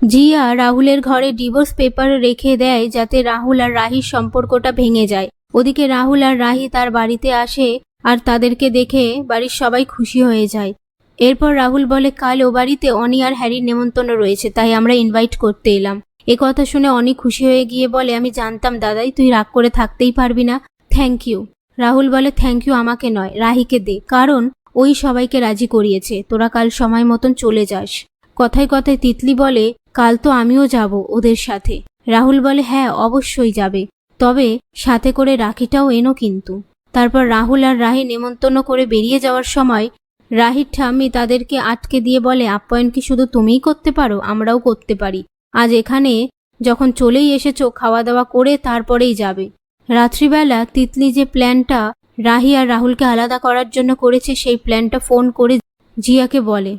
জিয়া রাহুলের ঘরে divorce paper রেখে দেয় যাতে রাহুল আর রাহির সম্পর্কটা ভেঙে যায়। ওদিকে রাহুল আর রাহি তার বাড়িতে আসে আর তাদেরকে দেখে বাড়ির সবাই খুশি হয়ে যায়। এরপর রাহুল বলে, কাল ও বাড়িতে অনি আর হ্যারির নেমন্তন্ন রয়েছে, তাই আমরা ইনভাইট করতে এলাম। কথা শুনে অনি খুশি হয়ে গিয়ে বলে, আমি জানতাম দাদাই তুই রাগ করে থাকতেই পারবি না, থ্যাংক ইউ। রাহুল বলে, থ্যাংক ইউ আমাকে নয়, রাহিকে দে, কারণ ওই সবাইকে রাজি করিয়েছে। তোরা কাল সময় মতন চলে যাস। কথায় কথায় তিতলি বলে, কাল তো আমিও যাব ওদের সাথে। রাহুল বলে, হ্যাঁ অবশ্যই যাবে, তবে সাথে করে রাখিটাও এনো কিন্তু। তারপর রাহুল আর রাহি নেমন্তন্ন করে বেরিয়ে যাওয়ার সময় রাহির ঠাম্মি তাদেরকে আটকে দিয়ে বলে, আপ্যায়ন কি শুধু তুমিই করতে পারো? আমরাও করতে পারি। আজ এখানে যখন চলেই এসেছো, খাওয়া দাওয়া করে তারপরেই যাবে। রাত্রিবেলা তিতলি যে প্ল্যানটা রাহি আর রাহুলকে আলাদা করার জন্য করেছে, সেই প্ল্যানটা ফোন করে জিয়াকে বলে।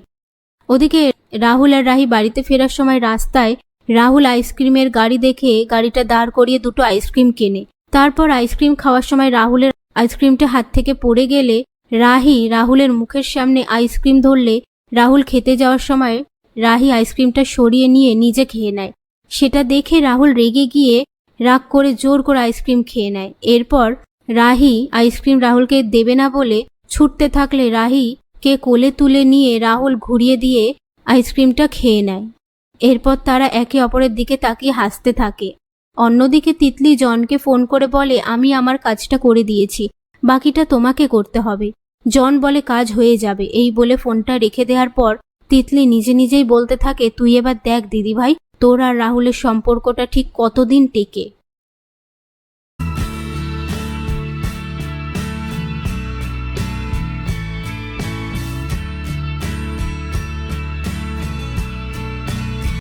ওদিকে রাহুল আর রাহি বাড়িতে ফেরার সময় রাস্তায় রাহুল আইসক্রিমের গাড়ি দেখে গাড়িটা দাঁড় করিয়ে দুটো আইসক্রিম কেনে। তারপর আইসক্রিম খাওয়ার সময় রাহুলের আইসক্রিমটা হাত থেকে পড়ে গেলে রাহি রাহুলের মুখের সামনে আইসক্রিম ধরলে রাহুল খেতে যাওয়ার সময় রাহি আইসক্রিমটা সরিয়ে নিয়ে নিজে খেয়ে নেয়। সেটা দেখে রাহুল রেগে গিয়ে রাগ করে জোর করে আইসক্রিম খেয়ে নেয়। এরপর রাহি আইসক্রিম রাহুলকে দেবে না বলে ছুটতে থাকলে রাহিকে কোলে তুলে নিয়ে রাহুল ঘুরিয়ে দিয়ে আইসক্রিমটা খেয়ে নেয়। এরপর তারা একে অপরের দিকে তাকিয়ে হাসতে থাকে। অন্যদিকে তিতলি জনকে ফোন করে বলে, আমি আমার কাজটা করে দিয়েছি, বাকিটা তোমাকে করতে হবে। জন বলে, কাজ হয়ে যাবে। এই বলে ফোনটা রেখে দেওয়ার পর তিতলি নিজে নিজেই বলতে থাকে, তুই এবার দেখ দিদিভাই, তোর আর রাহুলের সম্পর্কটা ঠিক কতদিন টেকে।